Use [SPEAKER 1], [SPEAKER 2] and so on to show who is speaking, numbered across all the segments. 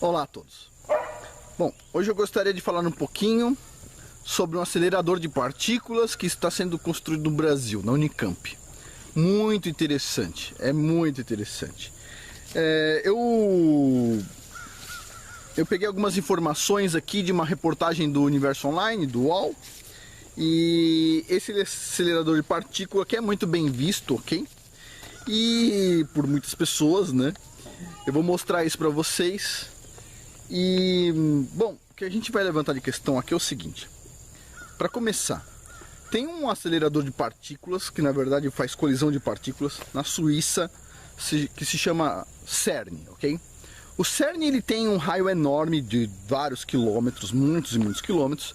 [SPEAKER 1] Olá a todos. Bom, hoje eu gostaria de falar um pouquinho sobre um acelerador de partículas que está sendo construído no Brasil, na Unicamp. Muito interessante, é muito interessante. Eu peguei algumas informações aqui de uma reportagem do Universo Online, do UOL, e esse acelerador de partícula que é muito bem visto, ok? E por muitas pessoas, né? Eu vou mostrar isso para vocês. E, bom, o que a gente vai levantar de questão aqui é o seguinte. Para começar, tem um acelerador de partículas, que na verdade faz colisão de partículas, na Suíça, que se chama CERN, ok? O CERN ele tem um raio enorme de vários quilômetros, muitos e muitos quilômetros,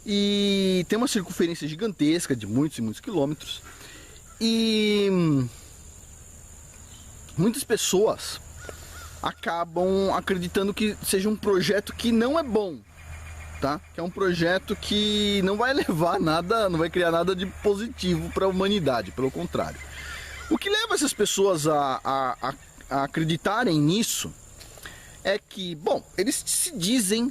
[SPEAKER 1] e tem uma circunferência gigantesca de muitos e muitos quilômetros, e muitas pessoas acabam acreditando que seja um projeto que não é bom, tá? Que é um projeto que não vai levar nada, não vai criar nada de positivo para a humanidade, pelo contrário. O que leva essas pessoas a acreditarem nisso é que, bom, eles se dizem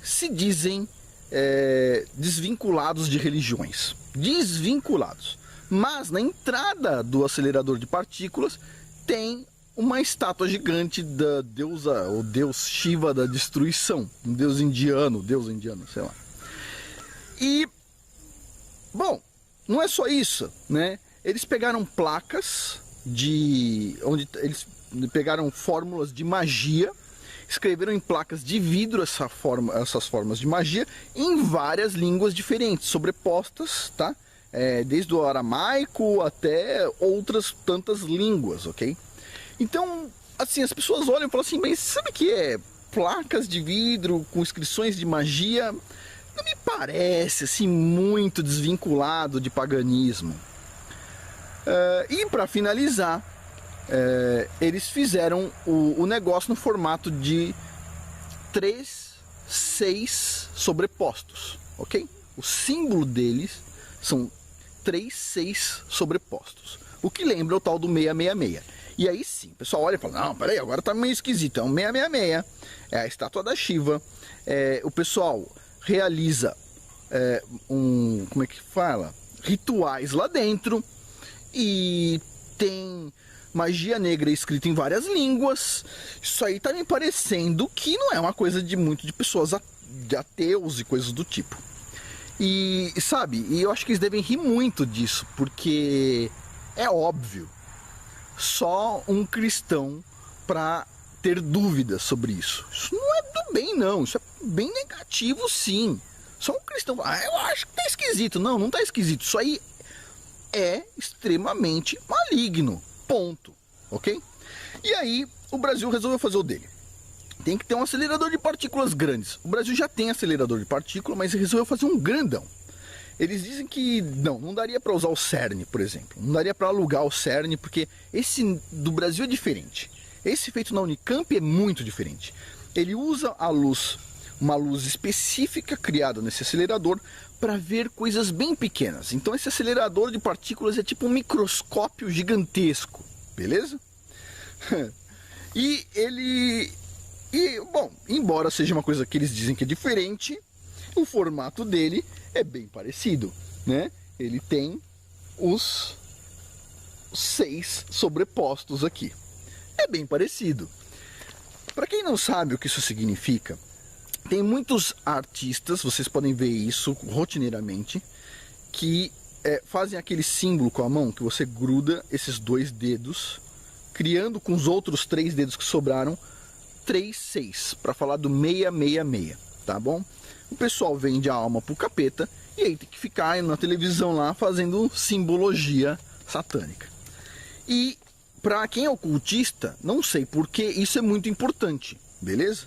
[SPEAKER 1] desvinculados de religiões, desvinculados. Mas na entrada do acelerador de partículas tem uma estátua gigante da deusa, o deus Shiva da destruição, um deus indiano, sei lá. E, bom, não é só isso, né? Eles pegaram placas onde eles pegaram fórmulas de magia, escreveram em placas de vidro essas formas de magia em várias línguas diferentes, sobrepostas, tá? Desde o aramaico até outras tantas línguas, ok? Então, assim, as pessoas olham e falam assim, mas sabe o que é placas de vidro com inscrições de magia? Não me parece, assim, muito desvinculado de paganismo. E para finalizar, eles fizeram o negócio no formato de 3, 6 sobrepostos, ok? O símbolo deles são 3, 6 sobrepostos, o que lembra o tal do 666. E aí sim, o pessoal olha e fala, não, peraí, agora tá meio esquisito, é um 666, é a estátua da Shiva, o pessoal realiza como é que fala? Rituais lá dentro, e tem magia negra escrita em várias línguas. Isso aí tá me parecendo que não é uma coisa de pessoas de ateus e coisas do tipo. E sabe, e eu acho que eles devem rir muito disso, porque é óbvio, só um cristão para ter dúvidas sobre isso. Isso não é do bem não, isso é bem negativo sim. Só um cristão, eu acho que tá esquisito. Não, não tá esquisito, isso aí é extremamente maligno, ponto, ok? E aí o Brasil resolveu fazer o dele. Tem que ter um acelerador de partículas grandes. O Brasil já tem acelerador de partícula, mas resolveu fazer um grandão. Eles dizem que não daria para usar o CERN, por exemplo. Não daria para alugar o CERN, porque esse do Brasil é diferente. Esse feito na Unicamp é muito diferente. Ele usa a luz, uma luz específica criada nesse acelerador para ver coisas bem pequenas. Então esse acelerador de partículas é tipo um microscópio gigantesco, beleza? Bom, embora seja uma coisa que eles dizem que é diferente, o formato dele é bem parecido, né? Ele tem os 6 sobrepostos aqui. É bem parecido. Para quem não sabe o que isso significa, tem muitos artistas, vocês podem ver isso rotineiramente, que fazem aquele símbolo com a mão, que você gruda esses 2 dedos, criando com os outros 3 dedos que sobraram, 3, 6, para falar do 666, tá bom? O pessoal vende a alma pro capeta e aí tem que ficar na televisão lá fazendo simbologia satânica. E para quem é ocultista, não sei porque isso é muito importante, beleza?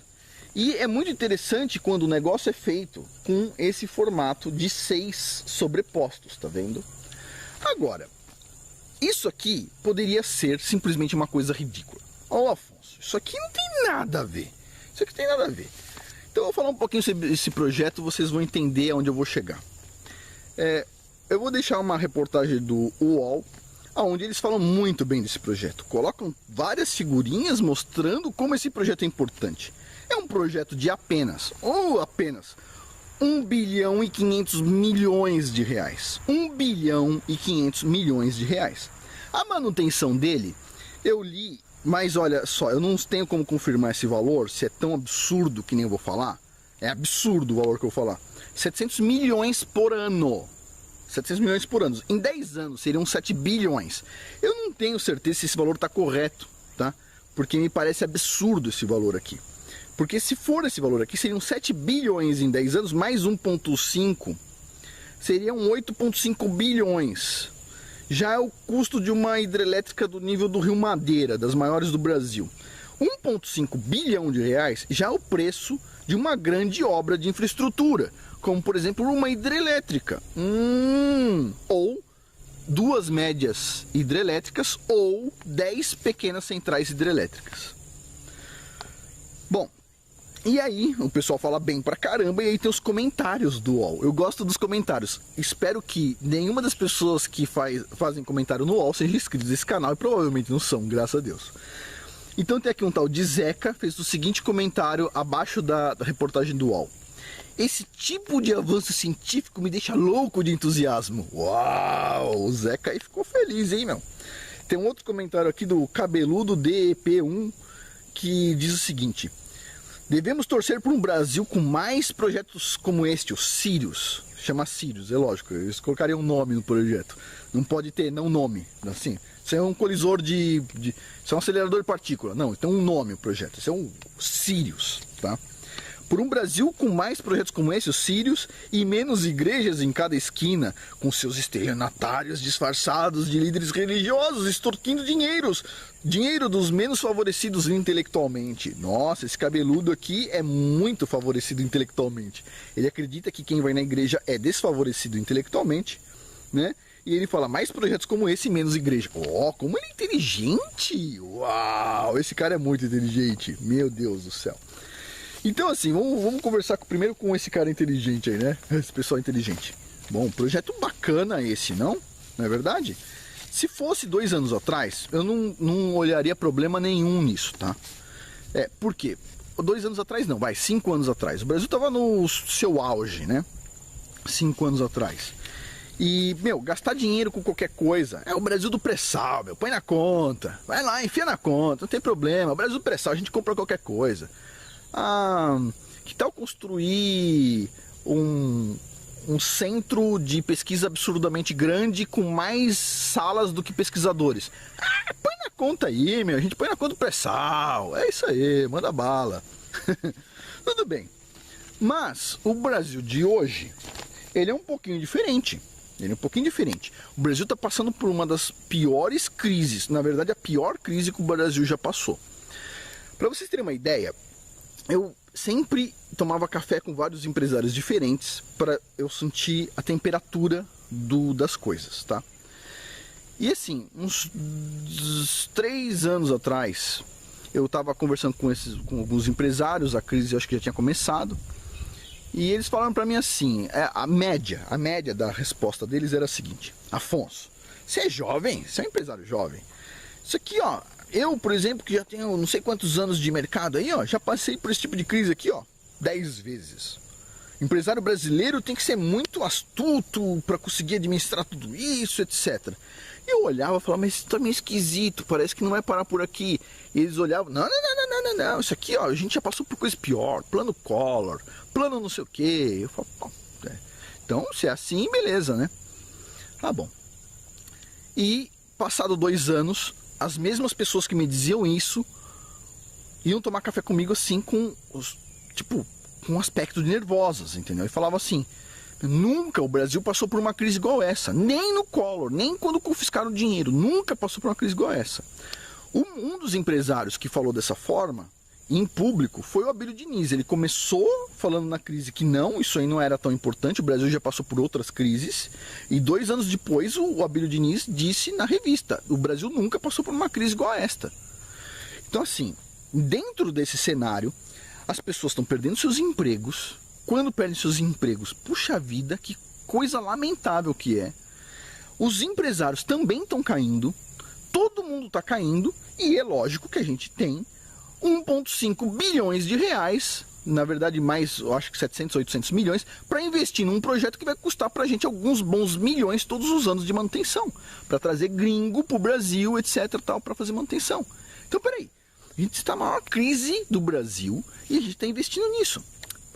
[SPEAKER 1] E é muito interessante quando o negócio é feito com esse formato de 6 sobrepostos, tá vendo? Agora, isso aqui poderia ser simplesmente uma coisa ridícula. Ô Afonso, isso aqui não tem nada a ver. Isso aqui tem nada a ver. Então eu vou falar um pouquinho sobre esse projeto, vocês vão entender aonde eu vou chegar. Eu vou deixar uma reportagem do UOL, onde eles falam muito bem desse projeto. Colocam várias figurinhas mostrando como esse projeto é importante. é um projeto de apenas 1 bilhão e 500 milhões de reais. 1 bilhão e 500 milhões de reais. A manutenção dele, eu li, mas olha só, eu não tenho como confirmar esse valor, se é tão absurdo que nem eu vou falar. É absurdo o valor que eu vou falar. 700 milhões por ano. 700 milhões por ano. Em 10 anos seriam 7 bilhões. Eu não tenho certeza se esse valor está correto, tá? Porque me parece absurdo esse valor aqui. Porque se for esse valor aqui, seriam 7 bilhões em 10 anos, mais 1,5, seriam 8,5 bilhões. Já é o custo de uma hidrelétrica do nível do Rio Madeira, das maiores do Brasil. 1,5 bilhão de reais já é o preço de uma grande obra de infraestrutura, como por exemplo uma hidrelétrica, ou 2 médias hidrelétricas, ou 10 pequenas centrais hidrelétricas. Bom, e aí o pessoal fala bem pra caramba, e aí tem os comentários do UOL. Eu gosto dos comentários. Espero que nenhuma das pessoas que fazem comentário no UOL seja inscrito nesse canal, e provavelmente não são, graças a Deus. Então tem aqui um tal de Zeca, fez o seguinte comentário abaixo da reportagem do UOL. Esse tipo de avanço científico me deixa louco de entusiasmo. Uau, o Zeca aí ficou feliz, hein, meu? Tem um outro comentário aqui do Cabeludo DEP1, que diz o seguinte: devemos torcer por um Brasil com mais projetos como este, o Sirius. Chama Sirius, é lógico, eles colocariam um nome no projeto. Não pode ter não nome, assim. Isso é um colisor isso é um acelerador de partícula. Não, tem um nome o projeto. Isso é um Sirius, tá? Por um Brasil com mais projetos como esse, o Sirius, e menos igrejas em cada esquina, com seus estelionatários disfarçados de líderes religiosos extorquindo dinheiro dos menos favorecidos intelectualmente. Nossa, esse cabeludo aqui é muito favorecido intelectualmente. Ele acredita que quem vai na igreja é desfavorecido intelectualmente, né? E ele fala, mais projetos como esse e menos igreja. Ó, como ele é inteligente! Uau, esse cara é muito inteligente. Meu Deus do céu. Então assim, vamos conversar primeiro com esse cara inteligente aí, né? Esse pessoal inteligente. Bom, projeto bacana esse, não? Não é verdade? Se fosse 2 anos atrás, eu não olharia problema nenhum nisso, tá? Por quê? 2 anos atrás não, 5 anos atrás. O Brasil tava no seu auge, né? 5 anos atrás. E, gastar dinheiro com qualquer coisa. É o Brasil do pré-sal, põe na conta. Vai lá, enfia na conta, não tem problema. O Brasil do pré-sal, a gente compra qualquer coisa. Que tal construir um centro de pesquisa absurdamente grande com mais salas do que pesquisadores? Põe na conta aí, a gente põe na conta do pré-sal. É isso aí, manda bala. Tudo bem. Mas o Brasil de hoje, ele é um pouquinho diferente. O Brasil está passando por uma das piores crises, na verdade a pior crise que o Brasil já passou. Para vocês terem uma ideia, eu sempre tomava café com vários empresários diferentes para eu sentir a temperatura das coisas, tá? E assim, uns 3 anos atrás, eu estava conversando com alguns empresários, a crise acho que já tinha começado, e eles falaram para mim assim, a média da resposta deles era a seguinte: Afonso, você é jovem, você é um empresário jovem, isso aqui, ó, eu, por exemplo, que já tenho não sei quantos anos de mercado aí, ó, já passei por esse tipo de crise aqui, ó, 10 vezes. Empresário brasileiro tem que ser muito astuto para conseguir administrar tudo isso, etc. E eu olhava e falava, mas isso tá meio esquisito, parece que não vai parar por aqui. E eles olhavam, não, isso aqui, ó, a gente já passou por coisa pior, plano Collor, plano não sei o quê. Eu falo, então, se é assim, beleza, né? Tá bom. E, passado 2 anos, as mesmas pessoas que me diziam isso iam tomar café comigo assim com um aspecto de nervosas, entendeu? E falava assim, nunca o Brasil passou por uma crise igual essa, nem no Collor, nem quando confiscaram o dinheiro, nunca passou por uma crise igual essa. Um dos empresários que falou dessa forma, em público, foi o Abílio Diniz. Ele começou falando na crise que não, isso aí não era tão importante, o Brasil já passou por outras crises, e 2 anos depois o Abílio Diniz disse na revista, o Brasil nunca passou por uma crise igual a esta. Então assim, dentro desse cenário, as pessoas estão perdendo seus empregos. Quando perdem seus empregos, puxa vida, que coisa lamentável que é. Os empresários também estão caindo, todo mundo está caindo, e é lógico que a gente tem 1,5 bilhões de reais, na verdade mais, eu acho que 700, 800 milhões, para investir num projeto que vai custar para a gente alguns bons milhões todos os anos de manutenção, para trazer gringo para o Brasil, etc, tal, para fazer manutenção. Então, peraí, a gente está na maior crise do Brasil e a gente está investindo nisso.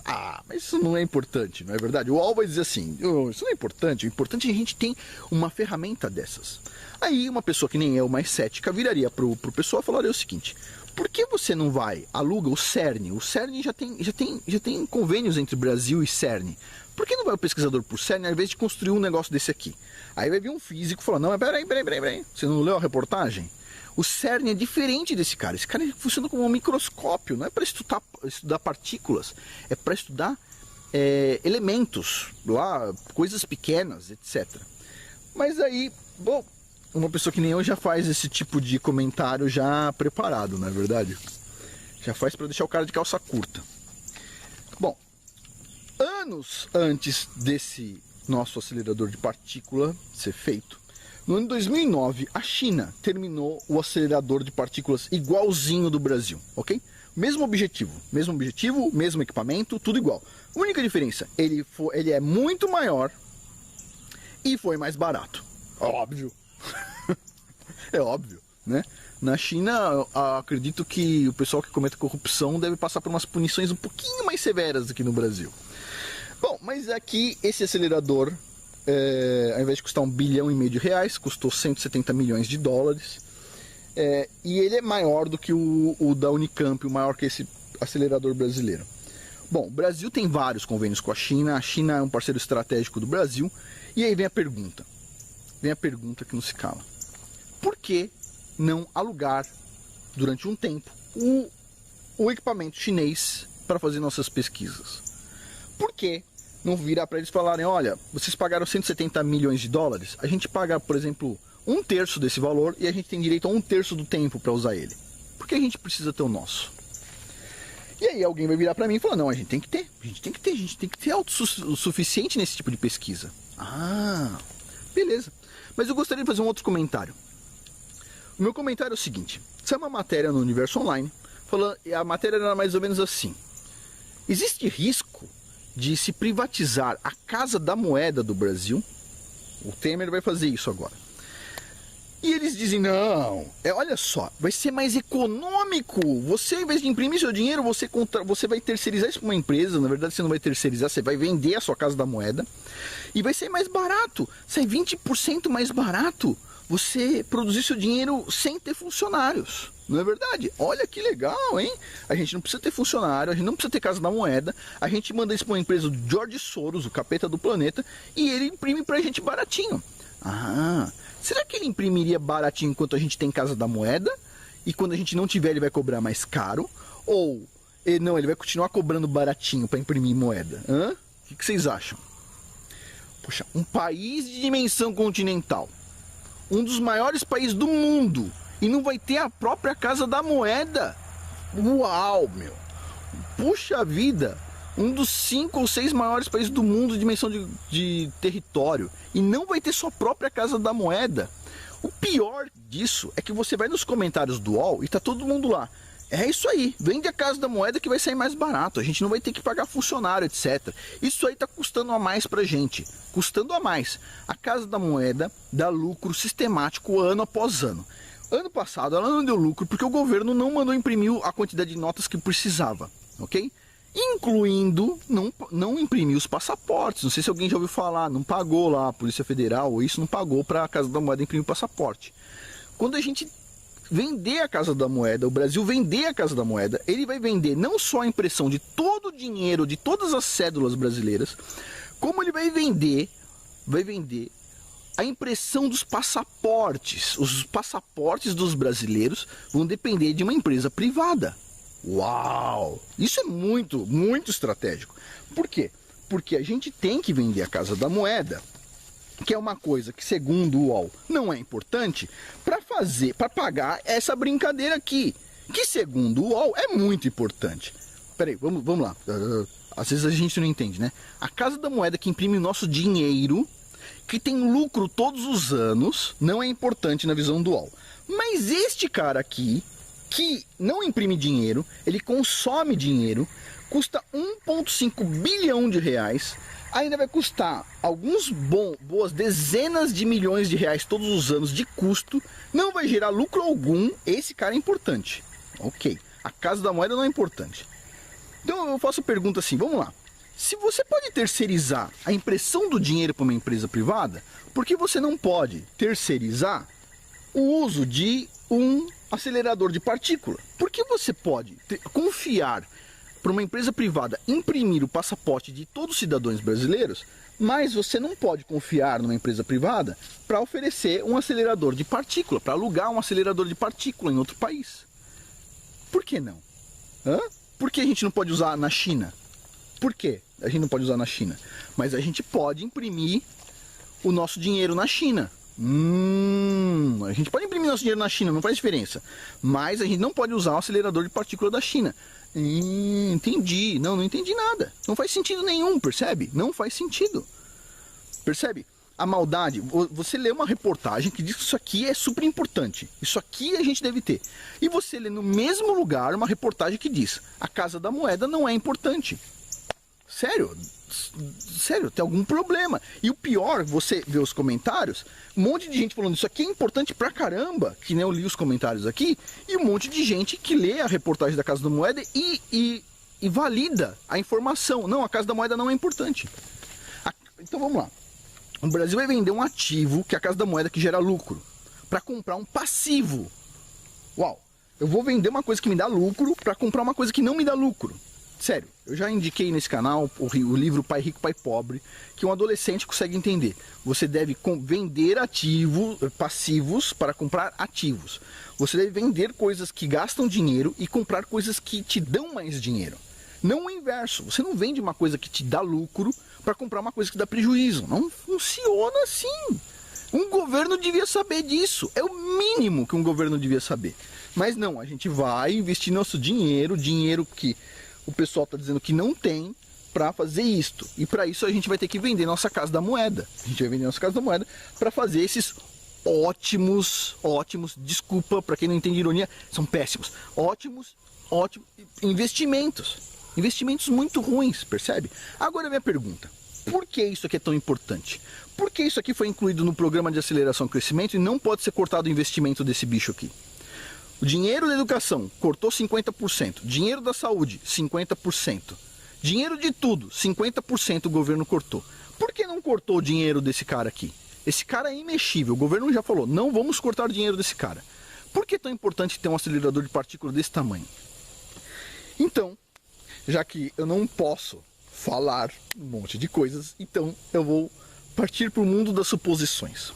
[SPEAKER 1] Ah, mas isso não é importante, não é verdade? O UOL vai dizer assim, isso não é importante, o importante é que a gente tem uma ferramenta dessas. Aí uma pessoa que nem eu, mais cética, viraria pro pessoal e falaria o seguinte: por que você não vai, aluga o CERN? O CERN já tem convênios entre Brasil e CERN. Por que não vai o pesquisador pro CERN ao invés de construir um negócio desse aqui? Aí vai vir um físico falando, não, mas peraí, você não leu a reportagem? O CERN é diferente desse cara. Esse cara funciona como um microscópio, não é para estudar partículas, é para estudar elementos, lá, coisas pequenas, etc. Mas aí, bom, uma pessoa que nem eu já faz esse tipo de comentário já preparado, não é verdade? Já faz para deixar o cara de calça curta. Bom, anos antes desse nosso acelerador de partícula ser feito, no ano de 2009, a China terminou o acelerador de partículas igualzinho do Brasil, ok? Mesmo objetivo, mesmo equipamento, tudo igual. A única diferença, ele é muito maior e foi mais barato. Óbvio. É óbvio, né? Na China, acredito que o pessoal que comete corrupção deve passar por umas punições um pouquinho mais severas do que no Brasil. Bom, mas aqui esse acelerador, ao invés de custar 1,5 bilhão de reais, custou 170 milhões de dólares. E ele é maior do que o da Unicamp, o maior que esse acelerador brasileiro. Bom, o Brasil tem vários convênios com a China é um parceiro estratégico do Brasil. E aí vem a pergunta que não se cala. Por que não alugar durante um tempo o equipamento chinês para fazer nossas pesquisas? Por que não virar para eles falarem, olha, vocês pagaram 170 milhões de dólares, a gente paga, por exemplo, 1/3 desse valor e a gente tem direito a 1/3 do tempo para usar ele. Por que a gente precisa ter o nosso? E aí alguém vai virar para mim e falar, não, a gente tem que ter autossuficiente nesse tipo de pesquisa. Ah, beleza. Mas eu gostaria de fazer um outro comentário. O meu comentário é o seguinte: saiu uma matéria no Universo Online, a matéria era mais ou menos assim: existe risco de se privatizar a Casa da Moeda do Brasil? O Temer vai fazer isso agora. E eles dizem, não, olha só, vai ser mais econômico. Você, ao invés de imprimir seu dinheiro, você vai terceirizar isso para uma empresa. Na verdade, você não vai terceirizar, você vai vender a sua Casa da Moeda. E vai ser mais barato, sai 20% mais barato você produzir seu dinheiro sem ter funcionários. Não é verdade? Olha que legal, hein? A gente não precisa ter funcionário, a gente não precisa ter Casa da Moeda. A gente manda isso para uma empresa do George Soros, o capeta do planeta, e ele imprime pra gente baratinho. Ah, será que ele imprimiria baratinho enquanto a gente tem Casa da Moeda? E quando a gente não tiver, ele vai cobrar mais caro? Ou, não, ele vai continuar cobrando baratinho para imprimir moeda? Hã? O que vocês acham? Poxa, um país de dimensão continental, um dos maiores países do mundo, e não vai ter a própria Casa da Moeda? Uau, meu! Puxa vida! Um dos 5 ou 6 maiores países do mundo de dimensão de território, e não vai ter sua própria Casa da Moeda. O pior disso é que você vai nos comentários do UOL e tá todo mundo lá. É isso aí, vende a Casa da Moeda que vai sair mais barato, a gente não vai ter que pagar funcionário, etc. Isso aí tá custando a mais pra gente, custando a mais. A Casa da Moeda dá lucro sistemático ano após ano. Ano passado ela não deu lucro porque o governo não mandou imprimir a quantidade de notas que precisava, ok? Incluindo não imprimir os passaportes. Não sei se alguém já ouviu falar, não pagou lá a Polícia Federal ou isso, não pagou para a Casa da Moeda imprimir o passaporte. Quando a gente vender a Casa da Moeda, o Brasil vender a Casa da Moeda, ele vai vender não só a impressão de todo o dinheiro, de todas as cédulas brasileiras, como ele vai vender a impressão dos passaportes. Os passaportes dos brasileiros vão depender de uma empresa privada. Uau! Isso é muito, muito estratégico. Por quê? Porque a gente tem que vender a Casa da Moeda, que é uma coisa que, segundo o UOL, não é importante, para pagar essa brincadeira aqui, que, segundo o UOL, é muito importante. Peraí, vamos lá. Às vezes a gente não entende, né? A Casa da Moeda que imprime o nosso dinheiro, que tem lucro todos os anos, não é importante na visão do UOL. Mas este cara aqui, que não imprime dinheiro, ele consome dinheiro, custa 1,5 bilhão de reais, ainda vai custar boas dezenas de milhões de reais todos os anos de custo, não vai gerar lucro algum. Esse cara é importante. Ok, a Casa da Moeda não é importante. Então eu faço a pergunta assim, vamos lá. Se você pode terceirizar a impressão do dinheiro para uma empresa privada, por que você não pode terceirizar o uso de um acelerador de partícula? Por que você pode confiar para uma empresa privada imprimir o passaporte de todos os cidadãos brasileiros, mas você não pode confiar numa empresa privada para oferecer um acelerador de partícula, para alugar um acelerador de partícula em outro país? Por que não? Por que a gente não pode usar na China? Por quê? A gente não pode usar na China, mas a gente pode imprimir o nosso dinheiro na China. A gente pode imprimir nosso dinheiro na China, não faz diferença. Mas a gente não pode usar o acelerador de partícula da China. Entendi. Não entendi nada. Não faz sentido nenhum, percebe? Não faz sentido. Percebe? A maldade. Você lê uma reportagem que diz que isso aqui é super importante. Isso aqui a gente deve ter. E você lê no mesmo lugar uma reportagem que diz: a Casa da Moeda não é importante. Sério? Sério, tem algum problema. E o pior, você vê os comentários, um monte de gente falando isso aqui é importante pra caramba, que nem eu li os comentários aqui, e um monte de gente que lê a reportagem da Casa da Moeda e valida a informação. Não, a Casa da Moeda não é importante. Então vamos lá. O Brasil vai vender um ativo, que é a Casa da Moeda, que gera lucro, para comprar um passivo. Uau, eu vou vender uma coisa que me dá lucro para comprar uma coisa que não me dá lucro. Sério, eu já indiquei nesse canal o livro Pai Rico, Pai Pobre, que um adolescente consegue entender. Você deve vender passivos para comprar ativos. Você deve vender coisas que gastam dinheiro e comprar coisas que te dão mais dinheiro. Não o inverso. Você não vende uma coisa que te dá lucro para comprar uma coisa que dá prejuízo. Não funciona assim. Um governo devia saber disso. É o mínimo que um governo devia saber. Mas não, a gente vai investir nosso dinheiro que o pessoal está dizendo que não tem, para fazer isto. E para isso a gente vai ter que vender nossa Casa da Moeda. A gente vai vender nossa Casa da Moeda para fazer esses ótimos, desculpa para quem não entende ironia, são péssimos, ótimos investimentos. Investimentos muito ruins, percebe? Agora a minha pergunta: por que isso aqui é tão importante? Por que isso aqui foi incluído no programa de aceleração e crescimento e não pode ser cortado o investimento desse bicho aqui? O dinheiro da educação cortou 50%, dinheiro da saúde 50%, dinheiro de tudo 50% o governo cortou. Por que não cortou o dinheiro desse cara aqui? Esse cara é imexível, o governo já falou, não vamos cortar o dinheiro desse cara. Por que é tão importante ter um acelerador de partícula desse tamanho? Então, já que eu não posso falar um monte de coisas, então eu vou partir para o mundo das suposições.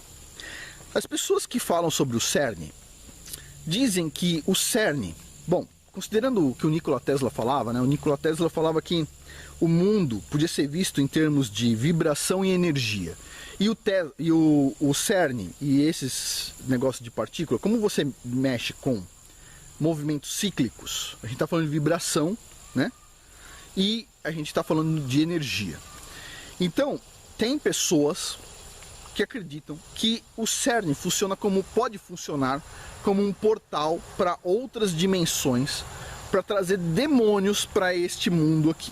[SPEAKER 1] As pessoas que falam sobre o CERN dizem que o CERN, bom, considerando o que o Nikola Tesla falava, né? O Nikola Tesla falava que o mundo podia ser visto em termos de vibração e energia. E o CERN e esses negócios de partícula, como você mexe com movimentos cíclicos, a gente está falando de vibração, né? E a gente está falando de energia. Então, tem pessoas que acreditam que o CERN pode funcionar como um portal para outras dimensões, para trazer demônios para este mundo aqui.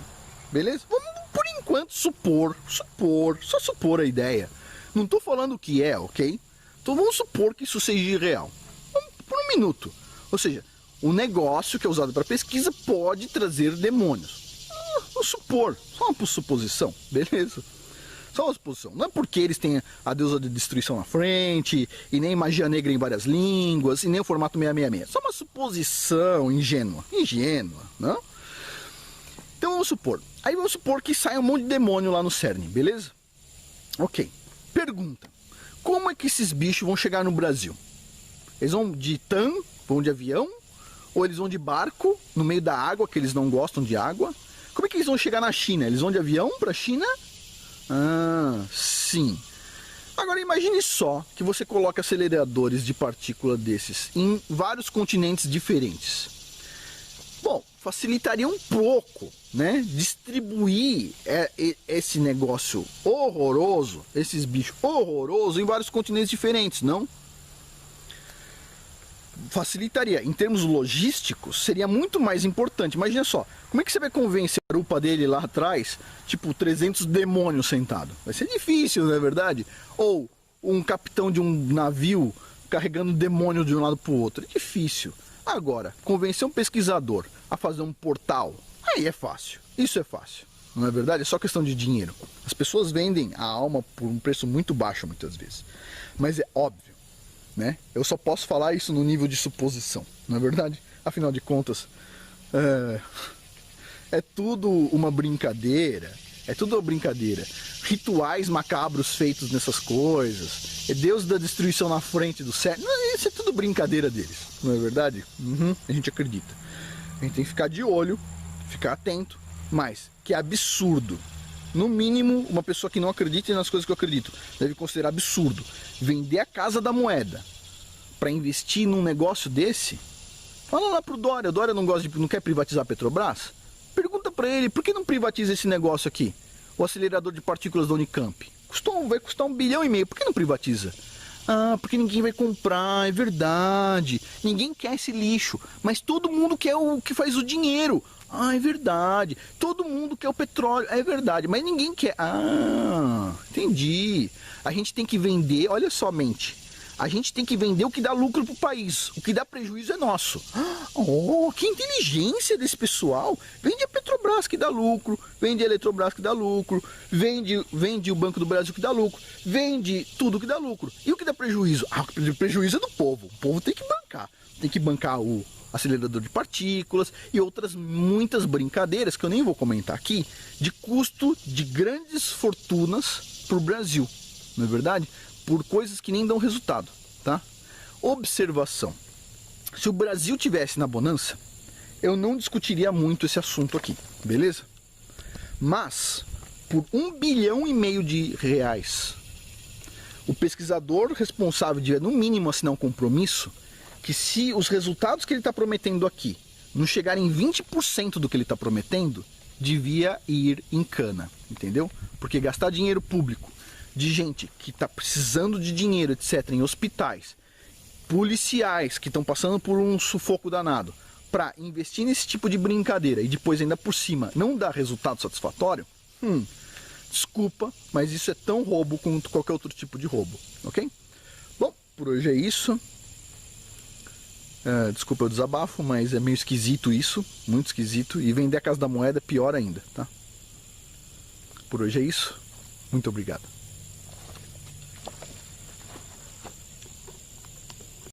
[SPEAKER 1] Beleza? Vamos, por enquanto, só supor a ideia. Não estou falando o que é, ok? Então vamos supor que isso seja irreal. Por um minuto. Ou seja, o negócio que é usado para pesquisa pode trazer demônios. Vamos supor, só uma suposição, beleza? Só uma suposição. Não é porque eles têm a deusa de destruição na frente, e nem magia negra em várias línguas, e nem o formato 666. Só uma suposição ingênua, não? Então vamos supor. Aí vamos supor que sai um monte de demônio lá no CERN, beleza? Ok. Pergunta: como é que esses bichos vão chegar no Brasil? Eles vão de TAM, vão de avião? Ou eles vão de barco, no meio da água, que eles não gostam de água? Como é que eles vão chegar na China? Eles vão de avião para a China? Ah, sim. Agora imagine só que você coloca aceleradores de partícula desses em vários continentes diferentes. Bom, facilitaria um pouco, né? Distribuir esse negócio horroroso, esses bichos horrorosos em vários continentes diferentes, não? facilitaria. Em termos logísticos, seria muito mais importante. Imagina só, como é que você vai convencer a garupa dele lá atrás, tipo 300 demônios sentados? Vai ser difícil, não é verdade? Ou um capitão de um navio carregando demônio de um lado para o outro. É difícil. Agora, convencer um pesquisador a fazer um portal, aí é fácil. Isso é fácil. Não é verdade? É só questão de dinheiro. As pessoas vendem a alma por um preço muito baixo muitas vezes. Mas é óbvio, né? Eu só posso falar isso no nível de suposição, não é verdade? Afinal de contas, é tudo uma brincadeira. É tudo uma brincadeira. Rituais macabros feitos nessas coisas. É Deus da destruição na frente do céu. Isso é tudo brincadeira deles, não é verdade? A gente acredita. A gente tem que ficar de olho, ficar atento. Mas que é absurdo. No mínimo, uma pessoa que não acredita nas coisas que eu acredito deve considerar absurdo vender a Casa da Moeda para investir num negócio desse. Fala lá pro Dória. O Dória não quer privatizar a Petrobras? Pergunta para ele, por que não privatiza esse negócio aqui? O acelerador de partículas da Unicamp. Vai custar 1,5 bilhão. Por que não privatiza? Ah, porque ninguém vai comprar, é verdade. Ninguém quer esse lixo, mas todo mundo quer o que faz o dinheiro. Ah, é verdade. Todo mundo quer o petróleo, é verdade, mas ninguém quer. Ah, entendi. A gente tem que vender, olha somente. A gente tem que vender o que dá lucro para o país. O que dá prejuízo é nosso. Oh, que inteligência desse pessoal. Vende a Petrobras que dá lucro, vende a Eletrobras que dá lucro, vende o Banco do Brasil que dá lucro, vende tudo que dá lucro. E o que dá prejuízo? Ah, o prejuízo é do povo. O povo tem que bancar. Tem que bancar o acelerador de partículas e outras muitas brincadeiras que eu nem vou comentar aqui, de custo de grandes fortunas para o Brasil. Não é verdade? Por coisas que nem dão resultado, tá? Observação. Se o Brasil tivesse na bonança, eu não discutiria muito esse assunto aqui, beleza? Mas, por 1,5 bilhão de reais, o pesquisador responsável devia, no mínimo, assinar um compromisso que se os resultados que ele está prometendo aqui não chegarem em 20% do que ele está prometendo, devia ir em cana, entendeu? Porque gastar dinheiro público de gente que está precisando de dinheiro, etc., em hospitais, policiais que estão passando por um sufoco danado, para investir nesse tipo de brincadeira e depois ainda por cima não dar resultado satisfatório, desculpa, mas isso é tão roubo quanto qualquer outro tipo de roubo, ok? Bom, por hoje é isso. Desculpa o desabafo, mas é meio esquisito isso, muito esquisito, e vender a Casa da Moeda é pior ainda, tá? Por hoje é isso, muito obrigado.